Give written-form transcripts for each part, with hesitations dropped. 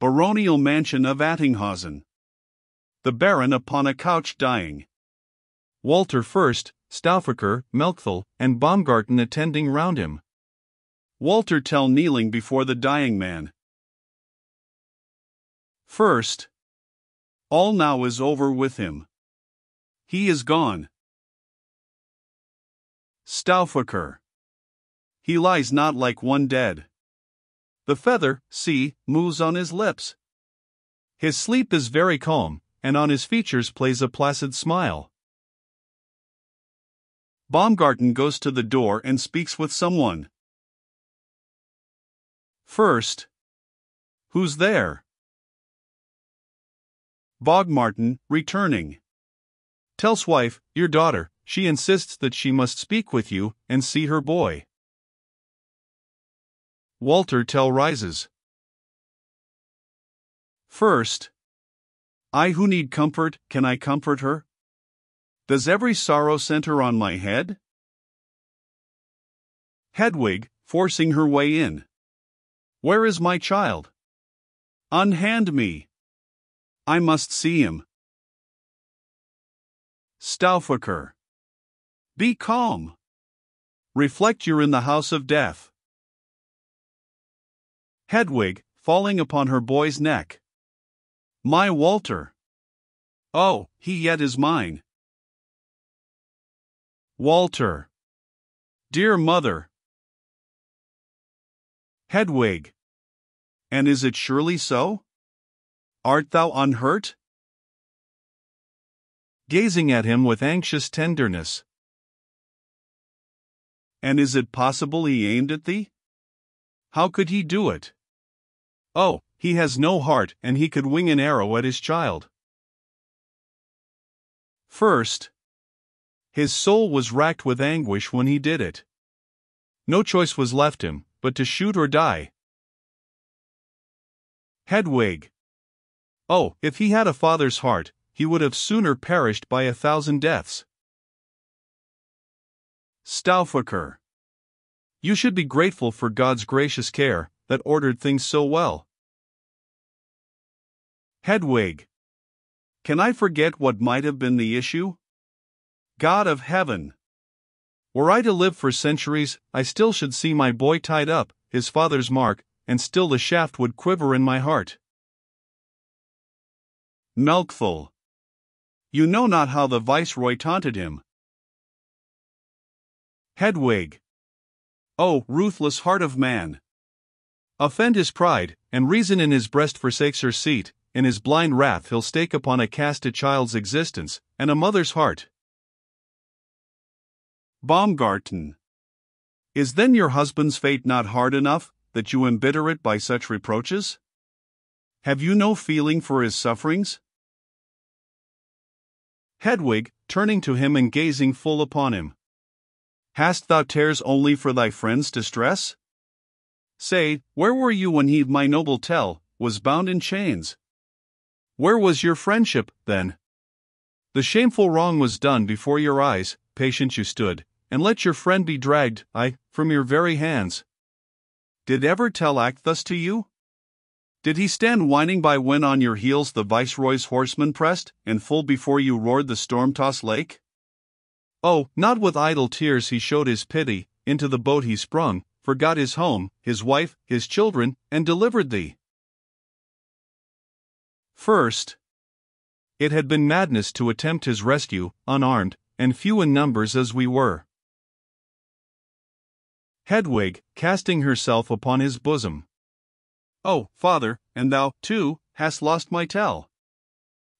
Baronial mansion of Attinghausen. The Baron upon a couch dying. Walter first, Stauffacher, Melchthal, and Baumgarten attending round him. Walter Tell kneeling before the dying man. First. All now is over with him. He is gone. Stauffacher. He lies not like one dead. The feather, see, moves on his lips. His sleep is very calm, and on his features plays a placid smile. Baumgarten goes to the door and speaks with someone. First. Who's there? Baumgarten, returning. Tell's wife, your daughter, she insists that she must speak with you, and see her boy. Walter Tell rises. First. I who need comfort, can I comfort her? Does every sorrow center on my head? Hedwig, forcing her way in. Where is my child? Unhand me. I must see him. Stauffacher. Be calm. Reflect you're in the house of death. Hedwig, falling upon her boy's neck. My Walter. Oh, he yet is mine. Walter. Dear mother. Hedwig. And is it surely so? Art thou unhurt? Gazing at him with anxious tenderness. And is it possible he aimed at thee? How could he do it? Oh, he has no heart, and he could wing an arrow at his child. First. His soul was racked with anguish when he did it. No choice was left him, but to shoot or die. Hedwig. Oh, if he had a father's heart, he would have sooner perished by 1,000 deaths. Stauffacher. You should be grateful for God's gracious care, that ordered things so well. Hedwig. Can I forget what might have been the issue? God of heaven. Were I to live for centuries, I still should see my boy tied up, his father's mark, and still the shaft would quiver in my heart. Melchthal. You know not how the viceroy taunted him. Hedwig. Oh, ruthless heart of man! Offend his pride, and reason in his breast forsakes her seat. In his blind wrath he'll stake upon a cast a child's existence, and a mother's heart. Baumgarten. Is then your husband's fate not hard enough, that you embitter it by such reproaches? Have you no feeling for his sufferings? Hedwig, turning to him and gazing full upon him. Hast thou tears only for thy friend's distress? Say, where were you when he, my noble Tell, was bound in chains? Where was your friendship, then? The shameful wrong was done before your eyes, patient you stood, and let your friend be dragged, from your very hands. Did ever Tell act thus to you? Did he stand whining by when on your heels the viceroy's horsemen pressed, and full before you roared the storm-tossed lake? Oh, not with idle tears he showed his pity, into the boat he sprung, forgot his home, his wife, his children, and delivered thee. First. It had been madness to attempt his rescue, unarmed, and few in numbers as we were. Hedwig, casting herself upon his bosom. Oh, father, and thou, too, hast lost my Tell.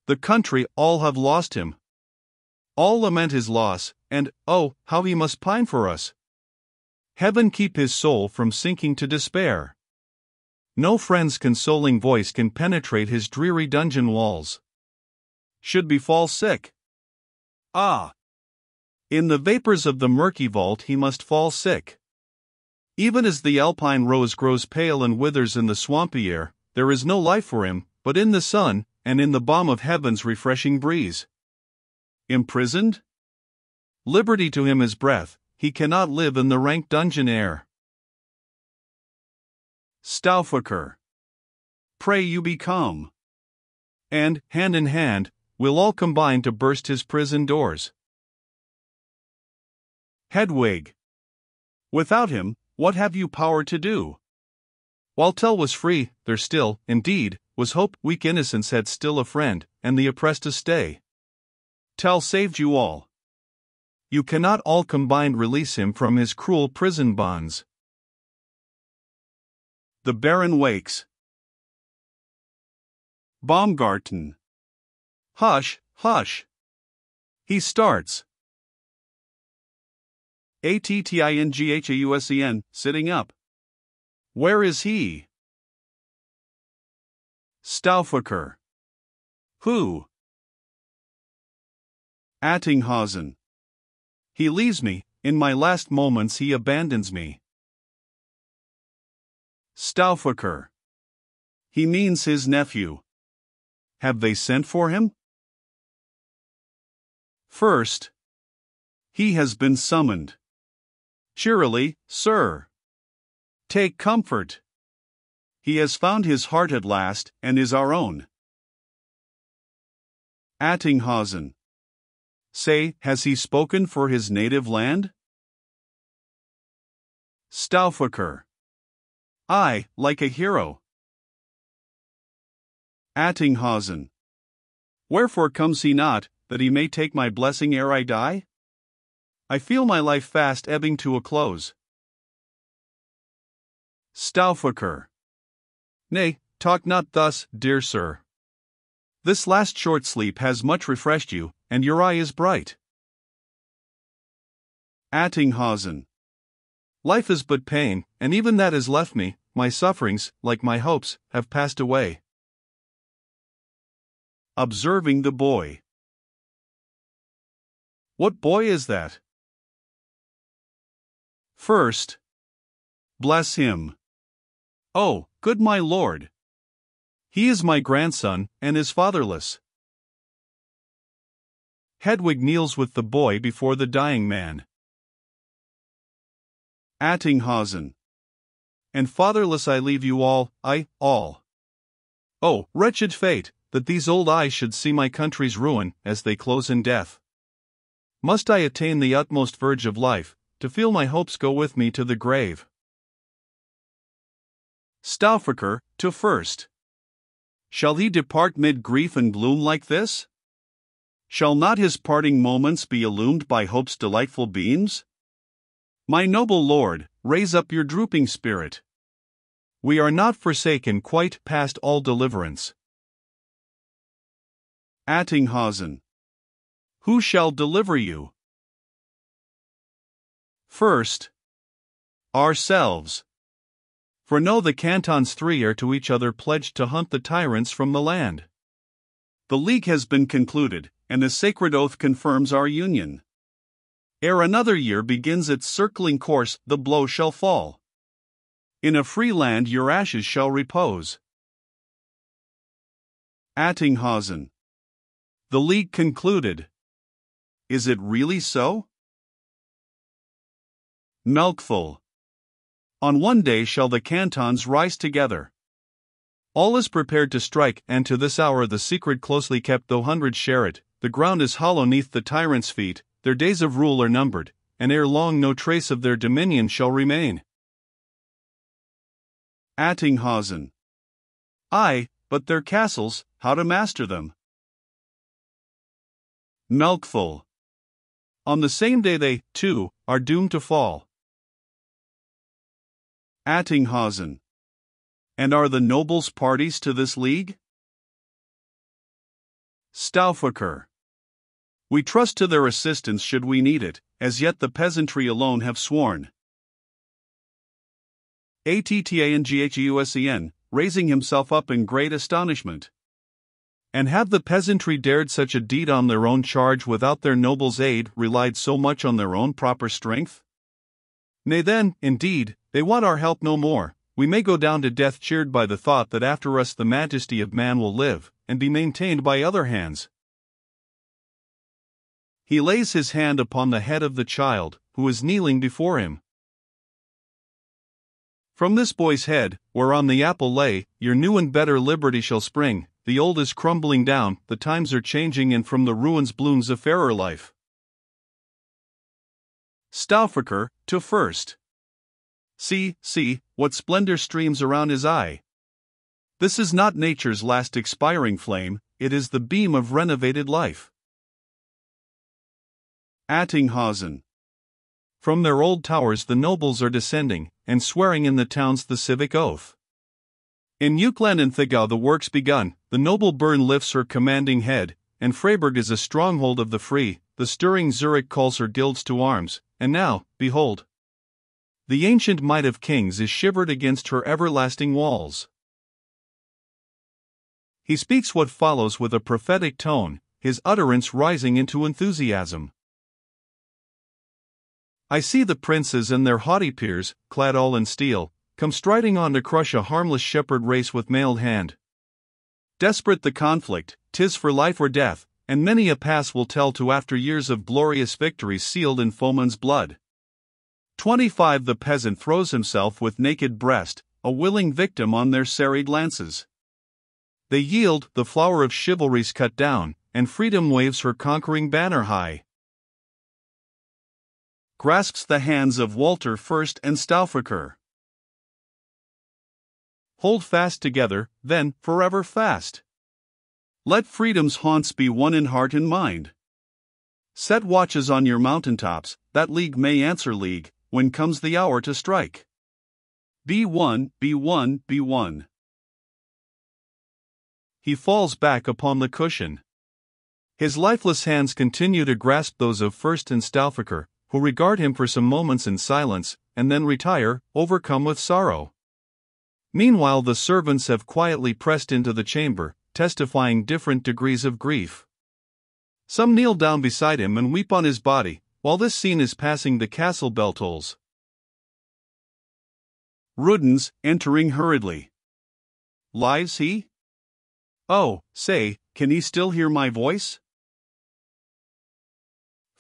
The country all have lost him. All lament his loss, and, oh, how he must pine for us. Heaven keep his soul from sinking to despair. No friend's consoling voice can penetrate his dreary dungeon walls. Should befall sick. Ah! In the vapors of the murky vault he must fall sick. Even as the alpine rose grows pale and withers in the swampy air, there is no life for him, but in the sun, and in the balm of heaven's refreshing breeze. Imprisoned? Liberty to him is breath, he cannot live in the rank dungeon air. Stauffacher. pray you be calm. And, hand in hand, we'll all combine to burst his prison doors. Hedwig. Without him, what have you power to do? While Tell was free, there still, indeed, was hope. Weak innocence had still a friend, and the oppressed a stay. Tell saved you all. You cannot all combined release him from his cruel prison bonds. The Baron wakes. Baumgarten. Hush, hush. He starts. Attinghausен, sitting up. Where is he? Stauffacher. Who? Attinghausen. He leaves me, in my last moments he abandons me. Stauffacher. He means his nephew. Have they sent for him? First. He has been summoned. Cheerily, sir. Take comfort. He has found his heart at last, and is our own. Attinghausen. Say, has he spoken for his native land? Stauffacher. Aye, like a hero. Attinghausen. Wherefore comes he not, that he may take my blessing ere I die? I feel my life fast ebbing to a close. Stauffacher. Nay, talk not thus, dear sir. This last short sleep has much refreshed you, and your eye is bright. Attinghausen. Life is but pain, and even that has left me. My sufferings, like my hopes, have passed away. Observing the boy. What boy is that? First. Bless him. Oh, good my lord. He is my grandson, and is fatherless. Hedwig kneels with the boy before the dying man. Attinghausen. And fatherless I leave you all, all. Oh, wretched fate, that these old eyes should see my country's ruin, as they close in death. Must I attain the utmost verge of life, to feel my hopes go with me to the grave? Stauffacher, to first. Shall he depart mid grief and gloom like this? Shall not his parting moments be illumed by hope's delightful beams? My noble lord, raise up your drooping spirit. We are not forsaken, quite past all deliverance. Attinghausen. Who shall deliver you? First. Ourselves. For know the cantons three are to each other pledged to hunt the tyrants from the land. The league has been concluded, and the sacred oath confirms our union. Ere another year begins its circling course, the blow shall fall. In a free land your ashes shall repose. Attinghausen. The league concluded. Is it really so? Melchthal. On one day shall the cantons rise together. All is prepared to strike, and to this hour the secret closely kept, though hundreds share it. The ground is hollow neath the tyrants' feet, their days of rule are numbered, and ere long no trace of their dominion shall remain. Attinghausen. Aye, but their castles, how to master them? Melchthal. On the same day they, too, are doomed to fall. Attinghausen. And are the nobles parties to this league? Stauffacher. We trust to their assistance should we need it, as yet the peasantry alone have sworn. Attingausen, raising himself up in great astonishment. And have the peasantry dared such a deed on their own charge without their nobles' aid, relied so much on their own proper strength? Nay then, indeed, they want our help no more. We may go down to death cheered by the thought that after us the majesty of man will live, and be maintained by other hands. He lays his hand upon the head of the child, who is kneeling before him. From this boy's head, whereon the apple lay, your new and better liberty shall spring. The old is crumbling down, the times are changing, and from the ruins blooms a fairer life. Stauffacher, to first. See, what splendor streams around his eye. This is not nature's last expiring flame, it is the beam of renovated life. Attinghausen. From their old towers the nobles are descending, and swearing in the towns the civic oath. In Jutland and Thigau the work's begun, the noble Bern lifts her commanding head, and Freiburg is a stronghold of the free, the stirring Zurich calls her guilds to arms, and now, behold, the ancient might of kings is shivered against her everlasting walls. He speaks what follows with a prophetic tone, his utterance rising into enthusiasm. I see the princes and their haughty peers, clad all in steel, come striding on to crush a harmless shepherd race with mailed hand. Desperate the conflict, 'tis for life or death, and many a pass will tell to after years of glorious victories sealed in foeman's blood. 25 The peasant throws himself with naked breast, a willing victim on their serried lances. They yield, the flower of chivalry's cut down, and freedom waves her conquering banner high. Grasps the hands of Walter Fürst and Stauffacher. Hold fast together, then, forever fast. Let freedom's haunts be one in heart and mind. Set watches on your mountain-tops, that league may answer league, when comes the hour to strike. Be one, be one, be one. He falls back upon the cushion. His lifeless hands continue to grasp those of Fürst and Stauffacher, who regard him for some moments in silence, and then retire, overcome with sorrow. Meanwhile the servants have quietly pressed into the chamber, testifying different degrees of grief. Some kneel down beside him and weep on his body, while this scene is passing the castle bell tolls. Rudens, entering hurriedly. Lies he? Oh, say, can he still hear my voice?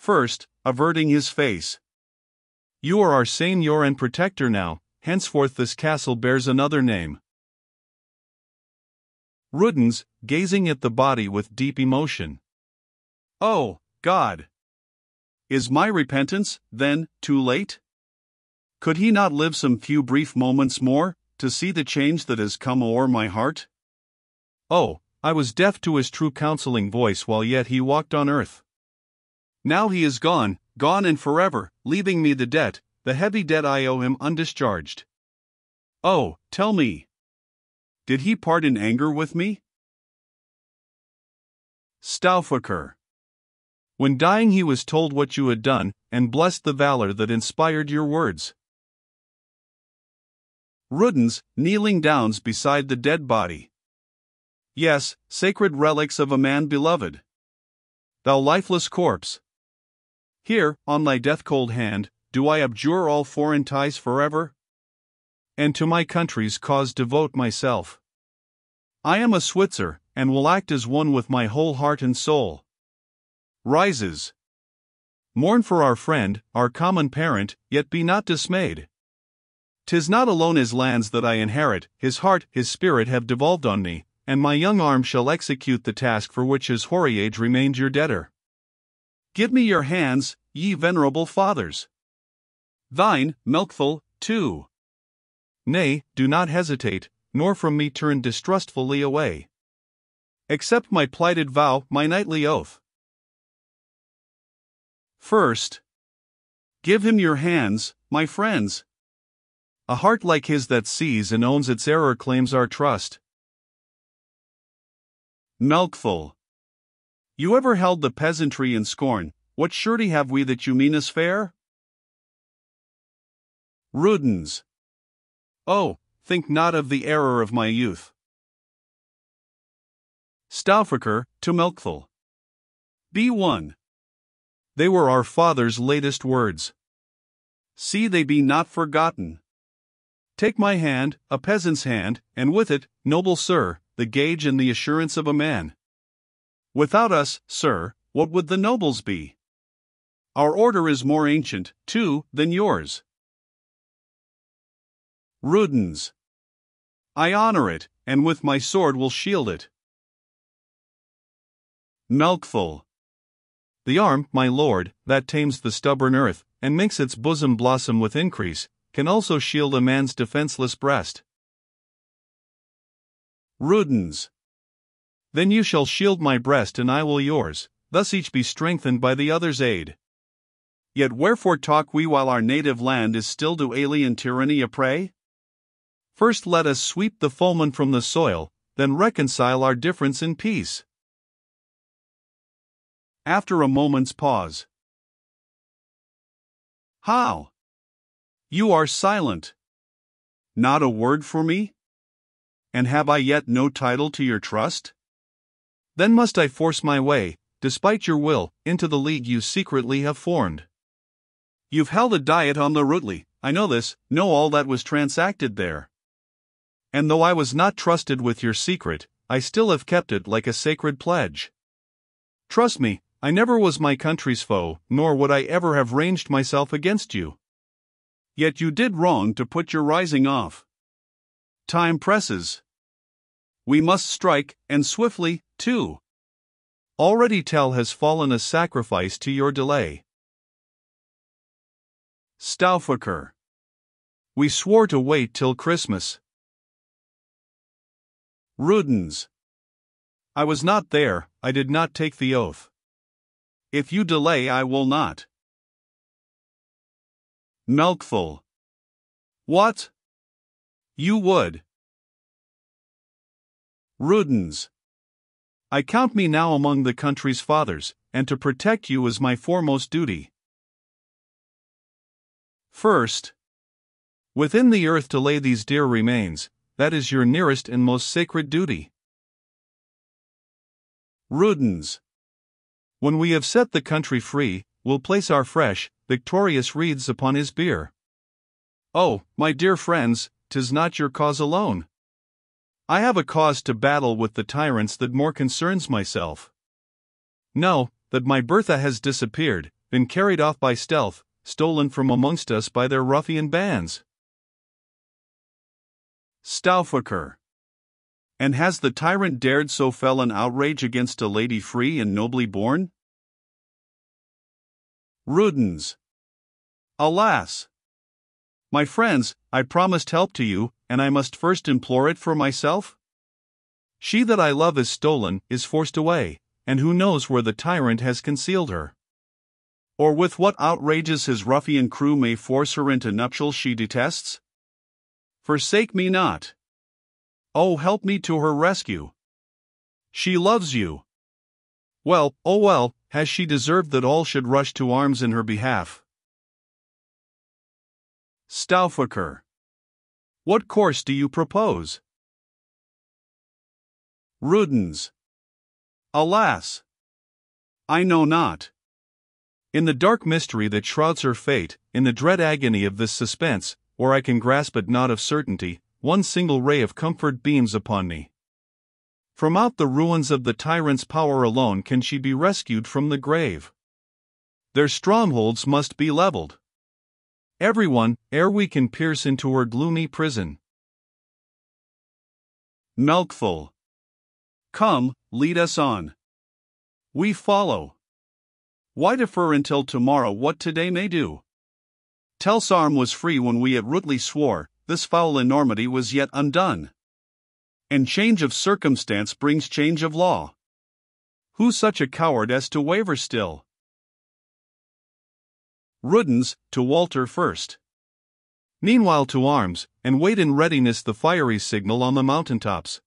Fürst, averting his face. You are our seigneur and protector now, henceforth this castle bears another name. Rudens, gazing at the body with deep emotion. Oh, God! Is my repentance, then, too late? Could he not live some few brief moments more, to see the change that has come o'er my heart? Oh, I was deaf to his true counseling voice while yet he walked on earth. Now he is gone, gone and forever, leaving me the debt, the heavy debt I owe him undischarged. Oh, tell me, did he part in anger with me? Stauffacher. When dying he was told what you had done, and blessed the valor that inspired your words. Rudens, kneeling down beside the dead body. Yes, sacred relics of a man beloved. Thou lifeless corpse! Here, on thy death-cold hand, do I abjure all foreign ties forever? And to my country's cause devote myself. I am a Switzer, and will act as one with my whole heart and soul. Rises. Mourn for our friend, our common parent, yet be not dismayed. 'Tis not alone his lands that I inherit, his heart, his spirit have devolved on me, and my young arm shall execute the task for which his hoary age remained your debtor. Give me your hands, ye venerable fathers. Thine, Melchthal, too. Nay, do not hesitate, nor from me turn distrustfully away. Accept my plighted vow, my knightly oath. First, give him your hands, my friends. A heart like his that sees and owns its error claims our trust. Melchthal. You ever held the peasantry in scorn, what surety have we that you mean us fair? Rudens. Oh, think not of the error of my youth. Stauffacher, to Melchthal. Be one. They were our father's latest words. See they be not forgotten. Take my hand, a peasant's hand, and with it, noble sir, the gauge and the assurance of a man. Without us, sir, what would the nobles be? Our order is more ancient, too, than yours. Rudens. I honor it, and with my sword will shield it. Milkful. The arm, my lord, that tames the stubborn earth, and makes its bosom blossom with increase, can also shield a man's defenseless breast. Rudens. Then you shall shield my breast and I will yours, thus each be strengthened by the other's aid. Yet wherefore talk we while our native land is still to alien tyranny a prey? First let us sweep the foeman from the soil, then reconcile our difference in peace. After a moment's pause. How? You are silent. Not a word for me? And have I yet no title to your trust? Then must I force my way, despite your will, into the league you secretly have formed. You've held a diet on the Rutli, I know this, know all that was transacted there. And though I was not trusted with your secret, I still have kept it like a sacred pledge. Trust me, I never was my country's foe, nor would I ever have ranged myself against you. Yet you did wrong to put your rising off. Time presses. We must strike, and swiftly, too. Already Tell has fallen a sacrifice to your delay. Stauffacher. We swore to wait till Christmas. Rudens. I was not there, I did not take the oath. If you delay I will not. Milkful. What? You would. Rudens. I count me now among the country's fathers, and to protect you is my foremost duty. First, within the earth to lay these dear remains, that is your nearest and most sacred duty. Rudens. When we have set the country free, we'll place our fresh, victorious wreaths upon his bier. Oh, my dear friends, 'tis not your cause alone. I have a cause to battle with the tyrants that more concerns myself. Know, that my Bertha has disappeared, been carried off by stealth, stolen from amongst us by their ruffian bands. Stauffacher. And has the tyrant dared so fell an outrage against a lady free and nobly born? Rudens. Alas! My friends, I promised help to you, and I must first implore it for myself? She that I love is stolen, is forced away, and who knows where the tyrant has concealed her? Or with what outrages his ruffian crew may force her into nuptials she detests? Forsake me not. Oh, help me to her rescue. She loves you. Well, oh well, has she deserved that all should rush to arms in her behalf? Stauffacher. What course do you propose? Rudens. Alas! I know not. In the dark mystery that shrouds her fate, in the dread agony of this suspense, where I can grasp it not of certainty, one single ray of comfort beams upon me. From out the ruins of the tyrant's power alone can she be rescued from the grave. Their strongholds must be leveled. Everyone, ere we can pierce into her gloomy prison. Milkful. Come, lead us on. We follow. Why defer until tomorrow what today may do? Tell's arm was free when we at Rutli swore, this foul enormity was yet undone. And change of circumstance brings change of law. Who's such a coward as to waver still? Rudens, to Walter first. Meanwhile to arms, and wait in readiness the fiery signal on the mountain-tops.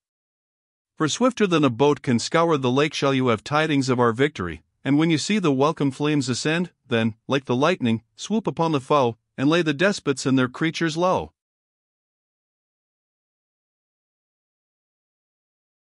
For swifter than a boat can scour the lake shall you have tidings of our victory, and when you see the welcome flames ascend, then, like the lightning, swoop upon the foe, and lay the despots and their creatures low.